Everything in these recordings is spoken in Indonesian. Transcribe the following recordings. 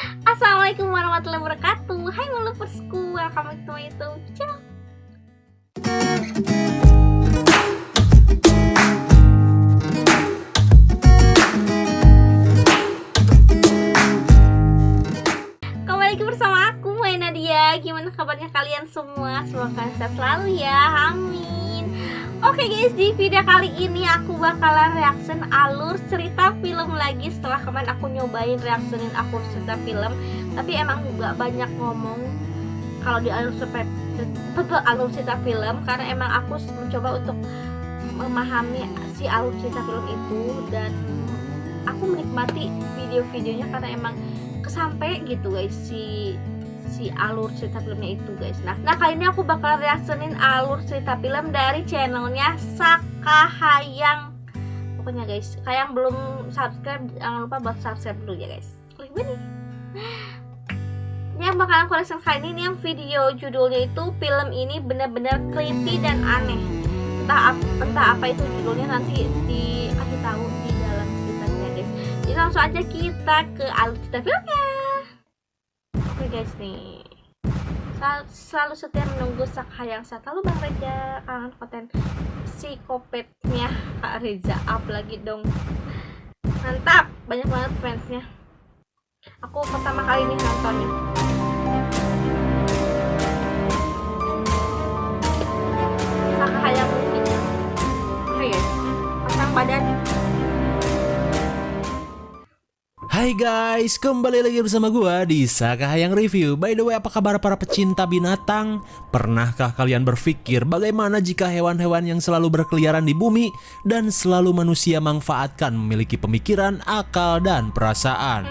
Assalamualaikum warahmatullahi wabarakatuh. Hai Maloversku, welcome back to my YouTube channel. Kembali lagi bersama aku, Mai Nadia. Gimana kabarnya kalian semua? Semoga kalian sehat selalu ya, amin. Oke guys, di video kali ini aku bakalan reaction alur cerita film lagi. Setelah kemarin aku nyobain reactionin alur cerita film, tapi emang gak banyak ngomong kalau di alur cerita film, karena emang aku mencoba untuk memahami si alur cerita film itu, dan aku menikmati video-videonya karena emang kesampe gitu guys si alur cerita filmnya itu guys. Nah kali ini aku bakal reactionin alur cerita film dari channelnya Sakahayang. Pokoknya guys, kalian belum subscribe jangan lupa buat subscribe dulu ya guys. Klik ini. Yang bakalan aku reaction kali ini yang video judulnya itu film ini benar-benar creepy dan aneh. Entah apa itu judulnya, nanti dikasih tahu di dalam ceritanya guys. Jadi langsung aja kita ke alur cerita filmnya. Oke guys nih, selalu setia menunggu Sakahayang. Lalu Bang Reza kangen konten psikopatnya Kak Reza, up lagi dong. Mantap, banyak banget fansnya. Aku pertama kali nih nontonnya. Sakahayang movie. Oke guys, pasang badan. Hai guys, kembali lagi bersama gua di Sakahayang Review. By the way, apa kabar para pecinta binatang? Pernahkah kalian berpikir bagaimana jika hewan-hewan yang selalu berkeliaran di bumi dan selalu manusia manfaatkan memiliki pemikiran, akal, dan perasaan?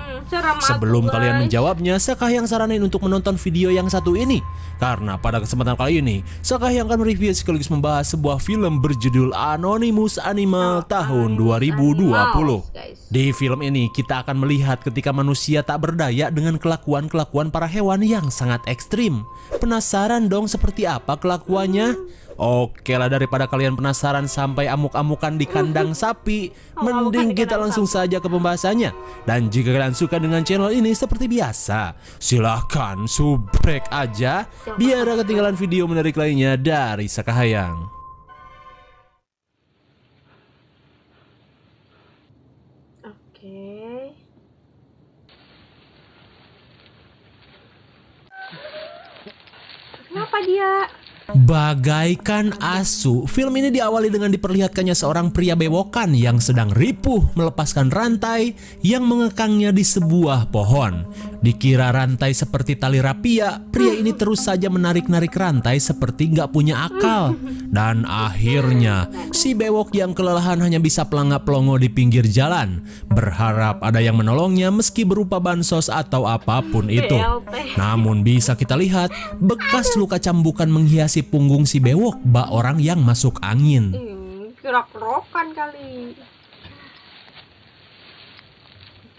Sebelum kalian menjawabnya, Sakahayang saranin untuk menonton video yang satu ini. Karena pada kesempatan kali ini, Sakahayang akan mereview sekaligus membahas sebuah film berjudul Anonymous Animal tahun 2020. Di film ini kita akan melihat ketika manusia tak berdaya dengan kelakuan-kelakuan para hewan yang sangat ekstrim. Penasaran dong seperti apa kelakuannya? Oke lah, daripada kalian penasaran sampai amuk-amukan di kandang sapi, mending kita langsung saja ke pembahasannya. Dan jika kalian suka dengan channel ini seperti biasa, silahkan subrek aja biar gak ketinggalan video menarik lainnya dari Sakahayang. Oke. Kenapa dia? Bagaikan asu, film ini diawali dengan diperlihatkannya seorang pria bewokan yang sedang ripuh melepaskan rantai yang mengekangnya di sebuah pohon. Dikira rantai seperti tali rapia, pria ini terus saja menarik-narik rantai seperti nggak punya akal. Dan akhirnya, si bewok yang kelelahan hanya bisa pelangap-pelongo di pinggir jalan, berharap ada yang menolongnya meski berupa bansos atau apapun itu. Namun bisa kita lihat, bekas luka cambukan menghiasi punggung si bewok bak orang yang masuk angin. Kerak-kerokan kali.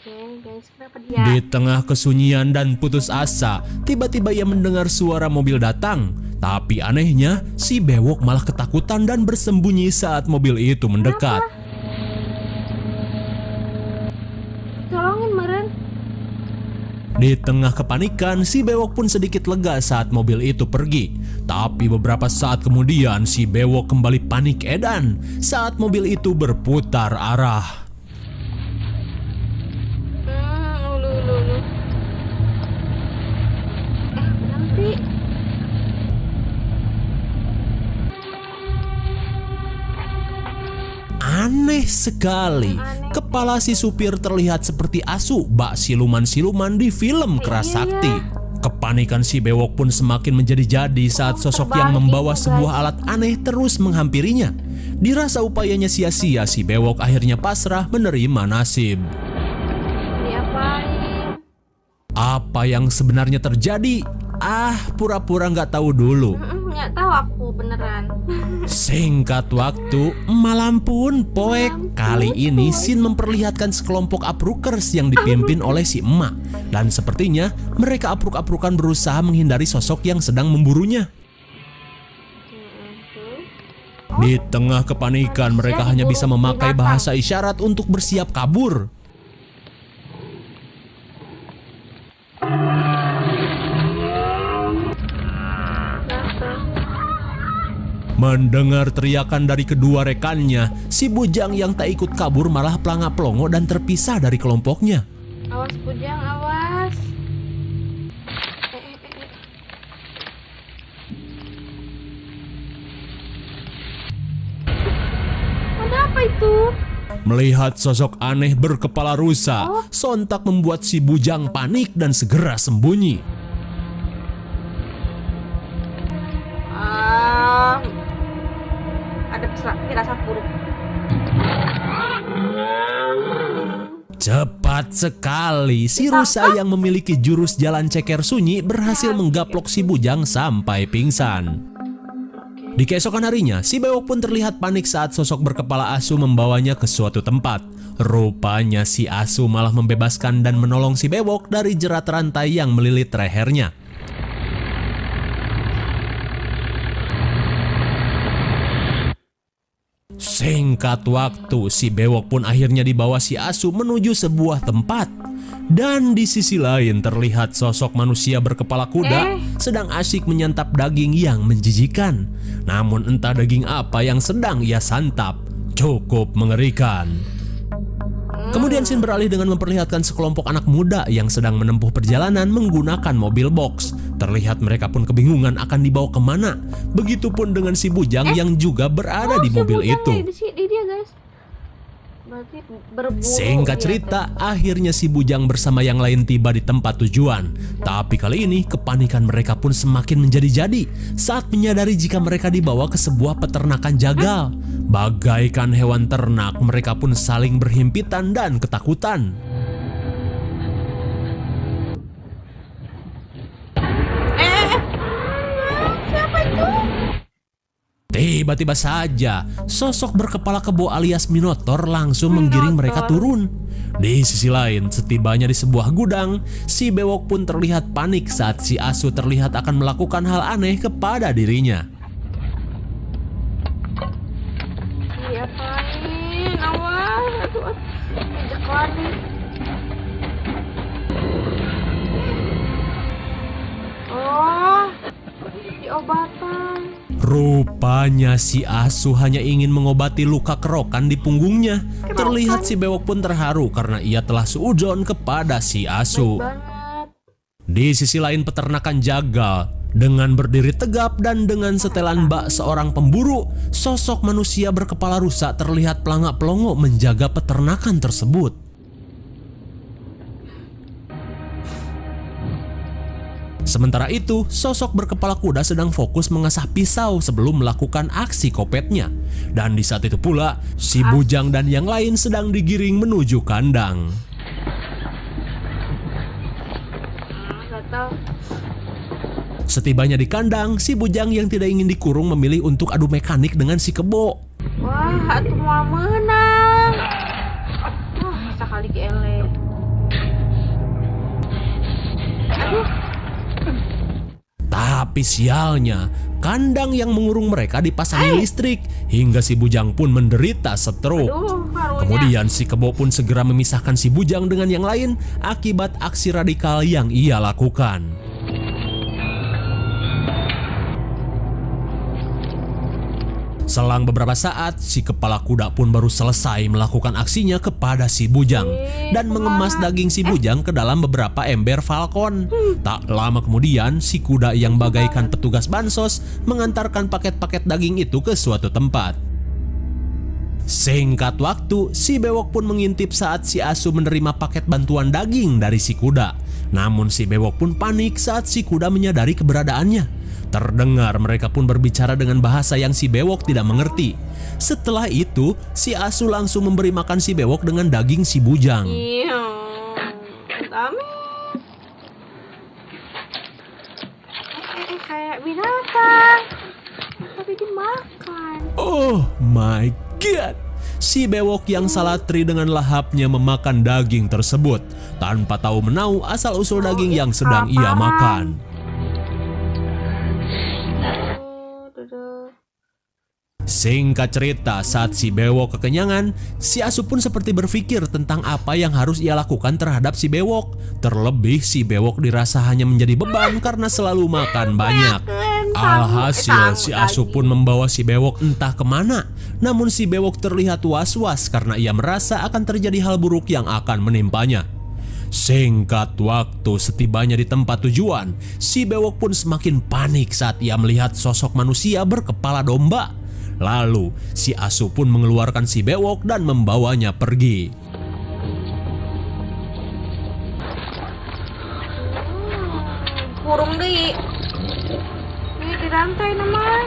Oke guys, kenapa dia? Di tengah kesunyian dan putus asa, tiba-tiba ia mendengar suara mobil datang. Tapi anehnya, si bewok malah ketakutan dan bersembunyi saat mobil itu mendekat. Tolongin meren. Di tengah kepanikan, si bewok pun sedikit lega saat mobil itu pergi. Tapi beberapa saat kemudian, si bewok kembali panik edan saat mobil itu berputar arah. Nanti Aneh sekali, kepala si supir terlihat seperti asu bak siluman-siluman di film Keras Sakti. Kepanikan si bewok pun semakin menjadi-jadi saat sosok yang membawa sebuah alat aneh terus menghampirinya. Dirasa upayanya sia-sia, si bewok akhirnya pasrah menerima nasib. diapain? Apa yang sebenarnya terjadi? Pura-pura nggak tahu dulu. Nggak tahu aku beneran. Singkat waktu, malam pun poek. Kali ini scene memperlihatkan sekelompok uprookers yang dipimpin oleh si emak. Dan sepertinya mereka apruk-aprukan berusaha menghindari sosok yang sedang memburunya. Di tengah kepanikan, mereka hanya bisa memakai bahasa isyarat untuk bersiap kabur. Mendengar teriakan dari kedua rekannya, si bujang yang tak ikut kabur malah pelanga-pelongo dan terpisah dari kelompoknya. Awas bujang, awas. Ada apa itu? Melihat sosok aneh berkepala rusa, sontak membuat si bujang panik dan segera sembunyi. Ada firasat buruk. Cepat sekali, si rusa yang memiliki jurus jalan ceker sunyi berhasil menggaplok si bujang sampai pingsan. Di keesokan harinya, si bewok pun terlihat panik saat sosok berkepala asu membawanya ke suatu tempat. Rupanya si asu malah membebaskan dan menolong si bewok dari jerat rantai yang melilit lehernya. Singkat waktu, si bewok pun akhirnya dibawa si asu menuju sebuah tempat. Dan di sisi lain terlihat sosok manusia berkepala kuda sedang asyik menyantap daging yang menjijikan. Namun entah daging apa yang sedang ia santap, cukup mengerikan. Kemudian scene beralih dengan memperlihatkan sekelompok anak muda yang sedang menempuh perjalanan menggunakan mobil box. Terlihat mereka pun kebingungan akan dibawa kemana. Begitupun dengan si bujang yang juga berada di mobil itu. Di dia, guys. Berarti berburu. Singkat cerita, akhirnya si bujang bersama yang lain tiba di tempat tujuan. Tapi kali ini kepanikan mereka pun semakin menjadi-jadi saat menyadari jika mereka dibawa ke sebuah peternakan jagal. Bagaikan hewan ternak, mereka pun saling berhimpitan dan ketakutan. Siapa itu? Tiba-tiba saja, sosok berkepala kebo alias Minotaur langsung menggiring mereka turun. Di sisi lain, setibanya di sebuah gudang, si bewok pun terlihat panik saat si asu terlihat akan melakukan hal aneh kepada dirinya. Diapain? Awas, aduh, ejek lagi. Oh, diobatan. Rupanya si asu hanya ingin mengobati luka kerokan di punggungnya. Terlihat si bewok pun terharu karena ia telah suudzon kepada si asu. Di sisi lain peternakan jagal, dengan berdiri tegap dan dengan setelan bak seorang pemburu, sosok manusia berkepala rusa terlihat pelangak-pelongo menjaga peternakan tersebut. Sementara itu, sosok berkepala kuda sedang fokus mengasah pisau sebelum melakukan aksi kopetnya. Dan di saat itu pula, si bujang dan yang lain sedang digiring menuju kandang. Setibanya di kandang, si bujang yang tidak ingin dikurung memilih untuk adu mekanik dengan si kebo. Wah, atuh mau menang. Wah, sekali gele. Aduh. Tapi sialnya, kandang yang mengurung mereka dipasangi listrik hingga si bujang pun menderita stroke. Kemudian si kebo pun segera memisahkan si bujang dengan yang lain akibat aksi radikal yang ia lakukan. Selang beberapa saat, si kepala kuda pun baru selesai melakukan aksinya kepada si bujang dan mengemas daging si bujang ke dalam beberapa ember falcon. Tak lama kemudian, si kuda yang bagaikan petugas bansos mengantarkan paket-paket daging itu ke suatu tempat. Singkat waktu, si bewok pun mengintip saat si asu menerima paket bantuan daging dari si kuda. Namun si bewok pun panik saat si kuda menyadari keberadaannya. Terdengar mereka pun berbicara dengan bahasa yang si bewok tidak mengerti. Setelah itu, si asu langsung memberi makan si bewok dengan daging si bujang. Iya, kayak binatang, tapi dimakan. Oh my god! Si bewok yang salatri dengan lahapnya memakan daging tersebut tanpa tahu menau asal-usul daging yang sedang ia makan. Singkat cerita, saat si bewok kekenyangan, si asu pun seperti berpikir tentang apa yang harus ia lakukan terhadap si bewok. Terlebih si bewok dirasa hanya menjadi beban karena selalu makan banyak. Alhasil si Asu pun membawa si Bewok entah kemana. Namun si Bewok terlihat was-was karena ia merasa akan terjadi hal buruk yang akan menimpanya. Singkat waktu, setibanya di tempat tujuan, si Bewok pun semakin panik saat ia melihat sosok manusia berkepala domba. Lalu si Asu pun mengeluarkan si Bewok dan membawanya pergi. Kurung di rantai nama.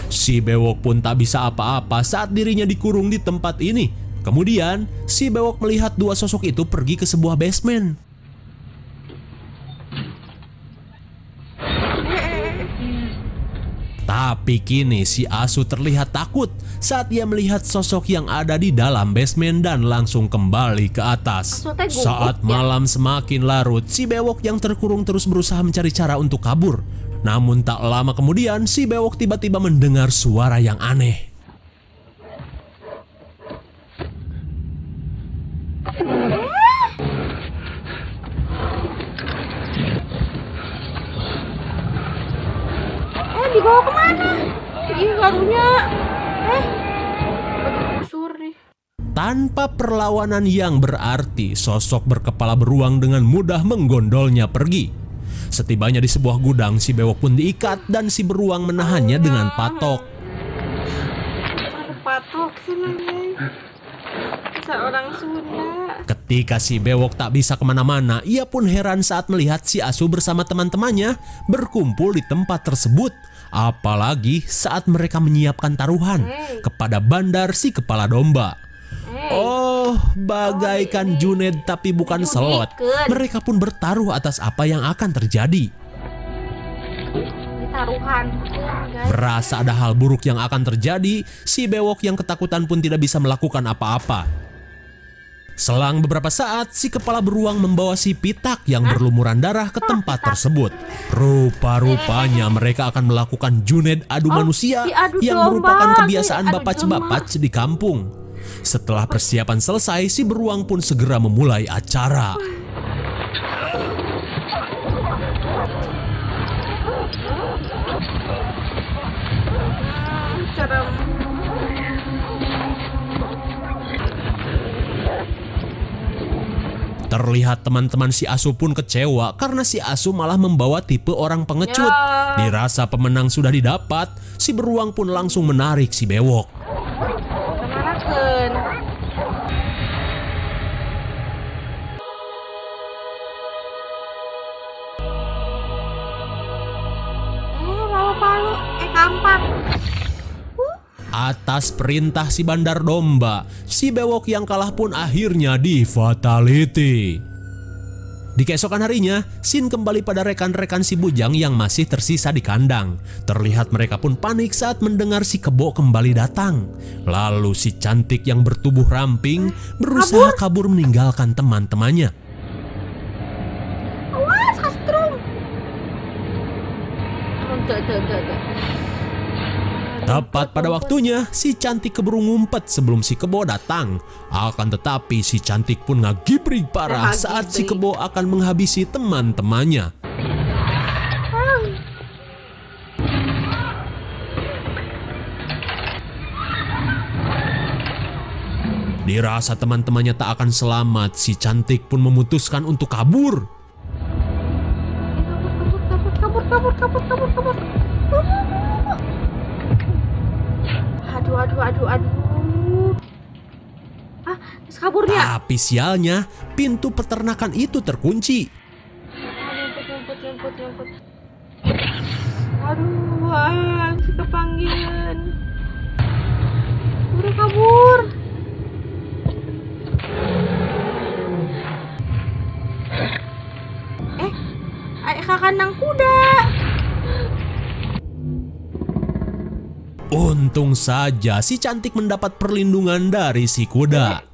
Si Bewok pun tak bisa apa-apa saat dirinya dikurung di tempat ini. Kemudian si Bewok melihat dua sosok itu pergi ke sebuah basement. Tapi kini si Asu terlihat takut saat ia melihat sosok yang ada di dalam basement dan langsung kembali ke atas. Saat malam semakin larut, si Bewok yang terkurung terus berusaha mencari cara untuk kabur. Namun tak lama kemudian si Bewok tiba-tiba mendengar suara yang aneh. Dibawa kemana? Ih, karunya. Busur nih. Tanpa perlawanan yang berarti, sosok berkepala beruang dengan mudah menggondolnya pergi. Setibanya di sebuah gudang, si Bewok pun diikat dan si beruang menahannya dengan patok. Patok sih seorang Sunda. Ketika si Bewok tak bisa kemana-mana, ia pun heran saat melihat si Asu bersama teman-temannya berkumpul di tempat tersebut. Apalagi saat mereka menyiapkan taruhan kepada Bandar si kepala domba. Oh, bagaikan Junaid tapi bukan Slot. Mereka pun bertaruh atas apa yang akan terjadi. Taruhan. Merasa ada hal buruk yang akan terjadi, si Bewok yang ketakutan pun tidak bisa melakukan apa-apa. Selang beberapa saat, si kepala beruang membawa si Pitak yang berlumuran darah ke tempat tersebut. Rupa-rupanya mereka akan melakukan Junaid adu manusia yang merupakan kebiasaan bapac-bapac di kampung. Setelah persiapan selesai, si beruang pun segera memulai acara. Terlihat teman-teman si Asu pun kecewa karena si Asu malah membawa tipe orang pengecut. Dirasa pemenang sudah didapat, si beruang pun langsung menarik si Bewok. Kampak. Atas perintah si Bandar Domba, si Bewok yang kalah pun akhirnya di fatality. Di keesokan harinya, Sin kembali pada rekan-rekan si Bujang yang masih tersisa di kandang. Terlihat mereka pun panik saat mendengar si Kebo kembali datang. Lalu si Cantik yang bertubuh ramping berusaha kabur meninggalkan teman-temannya. Awas, kastrum. Tepat pada waktunya, si Cantik keburu ngumpet sebelum si Kebo datang. Akan tetapi si Cantik pun ngagibrig parah saat si Kebo akan menghabisi teman-temannya. Dirasa teman-temannya tak akan selamat, si Cantik pun memutuskan untuk kabur. Kabur. Aduh. Kaburnya. Tapi sialnya, pintu peternakan itu terkunci. Nyemput. Aduh, si kepanggilan. Udah kabur. Ke kandang kuda. Untung saja si Cantik mendapat perlindungan dari si kuda.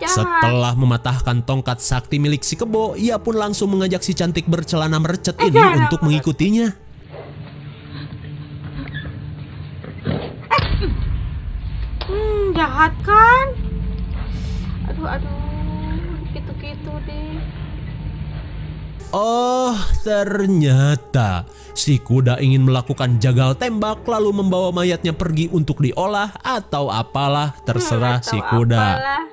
Setelah mematahkan tongkat sakti milik si Kebo, ia pun langsung mengajak si Cantik bercelana merecet ini untuk mengikutinya. Jahat kan? Aduh, gitu deh. Oh, ternyata si kuda ingin melakukan jagal tembak lalu membawa mayatnya pergi untuk diolah atau apalah, terserah si kuda. Apalah.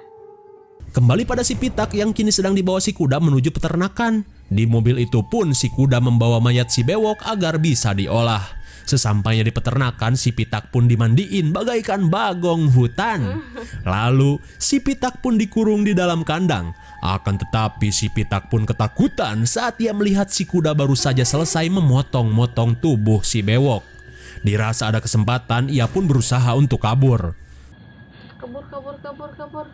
Kembali pada si Pitak yang kini sedang dibawa si kuda menuju peternakan. Di mobil itu pun si kuda membawa mayat si bewok agar bisa diolah. Sesampainya di peternakan, si Pitak pun dimandiin bagaikan bagong hutan. Lalu si Pitak pun dikurung di dalam kandang. Akan tetapi si Pitak pun ketakutan saat ia melihat si kuda baru saja selesai memotong-motong tubuh si bewok. Dirasa ada kesempatan, ia pun berusaha untuk kabur. Kabur.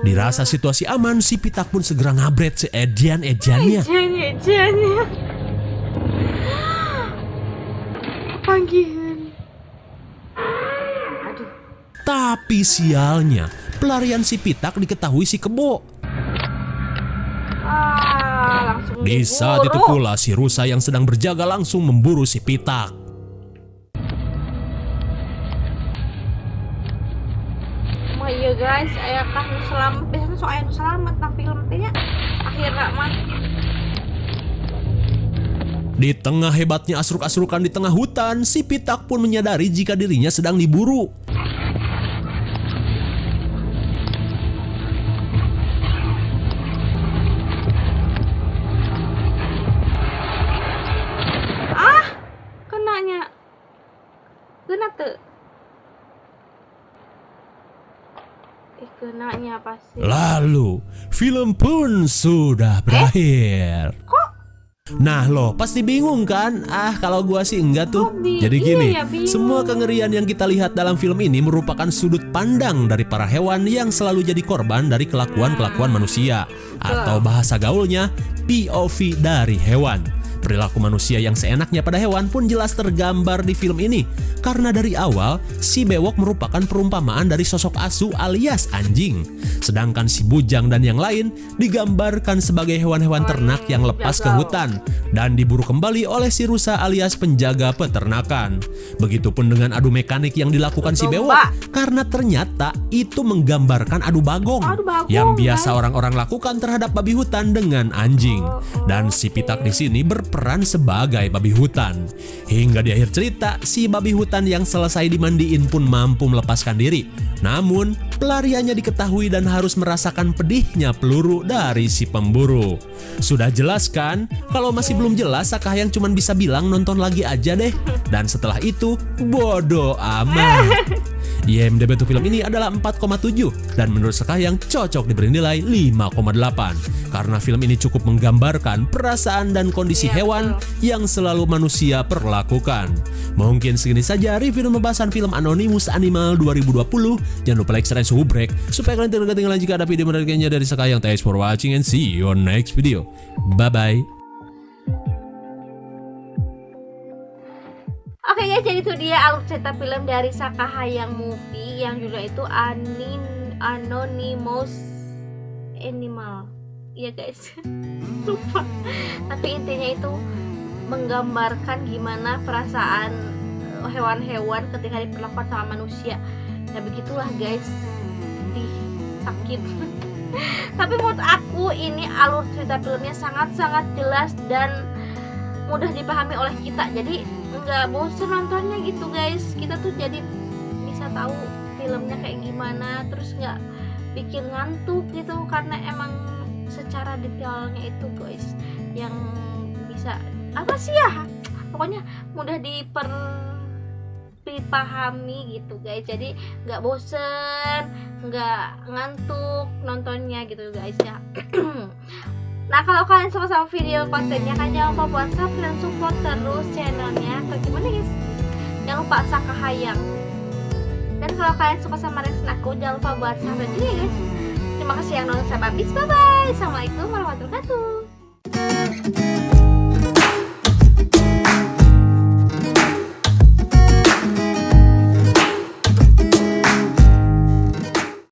Dirasa situasi aman, si Pitak pun segera ngabret seejan-ejannya. Ejan-ejannya. Panggilan. Aduh. Tapi sialnya, pelarian si Pitak diketahui si Kebo. Langsung Di saat itu diburu. pula si rusa yang sedang berjaga langsung memburu si Pitak. Oh iya guys, aya kan selamat. Biasanya so aya nu selamat nah film teh nya. Akhirna mah Di tengah hebatnya asruk-asrukan di tengah hutan, si Pitak pun menyadari jika dirinya sedang diburu. kenanya. Geuna teu? Kenanya pasti. Lalu, film pun sudah berakhir. Nah lo, pasti bingung kan? Kalau gua sih enggak tuh. Jadi gini, Iya ya, bingung. semua kengerian yang kita lihat dalam film ini merupakan sudut pandang dari para hewan yang selalu jadi korban dari kelakuan-kelakuan manusia. Atau bahasa gaulnya, POV dari hewan. Perilaku manusia yang seenaknya pada hewan pun jelas tergambar di film ini. Karena dari awal, si bewok merupakan perumpamaan dari sosok asu alias anjing. Sedangkan si bujang dan yang lain digambarkan sebagai hewan-hewan ternak yang lepas ke hutan dan diburu kembali oleh si rusa alias penjaga peternakan. Begitupun dengan adu mekanik yang dilakukan si bewok, karena ternyata itu menggambarkan adu bagong yang biasa orang-orang lakukan terhadap babi hutan dengan anjing. Dan si Pitak di sini berperan sebagai babi hutan. Hingga di akhir cerita, si babi hutan yang selesai dimandiin pun mampu melepaskan diri. Namun, pelariannya diketahui dan harus merasakan pedihnya peluru dari si pemburu. Sudah jelas kan? Kalau masih belum jelas, Sakah yang cuman bisa bilang nonton lagi aja deh. Dan setelah itu, bodoh amat. IMDb untuk film ini adalah 4,7 dan menurut Sakayang cocok diberi nilai 5,8 karena film ini cukup menggambarkan perasaan dan kondisi hewan yang selalu manusia perlakukan. Mungkin segini saja review dan pembahasan film Anonymous Animal 2020. Jangan lupa like, share, dan subscribe supaya kalian tidak ketinggalan jika ada video menarik lainnya dari Sakayang. Thanks for watching and see you on next video. Bye bye. Oke guys, jadi itu dia alur cerita film dari Sakahayang Movie yang judulnya itu Anonymous Animal. Iya guys, lupa. Tapi intinya itu menggambarkan gimana perasaan hewan-hewan ketika diperlakukan sama manusia. Ya begitulah guys, sakit. Tapi menurut aku ini alur cerita filmnya sangat-sangat jelas dan mudah dipahami oleh kita, jadi nggak bosen nontonnya gitu guys. Kita tuh jadi bisa tahu filmnya kayak gimana, terus nggak bikin ngantuk gitu karena emang secara detailnya itu guys yang bisa apa sih ya, pokoknya mudah dipahami gitu guys. Jadi nggak bosen, nggak ngantuk nontonnya gitu guys ya. Nah kalau kalian suka sama video kontennya kan jangan lupa buat subscribe dan support terus channelnya. Atau gimana guys? Jangan lupa Sakahayang. Dan kalau kalian suka sama reaction aku jangan lupa buat subscribe juga ya guys. Terima kasih yang nonton sampai habis. Bye bye. Assalamualaikum warahmatullahi wabarakatuh.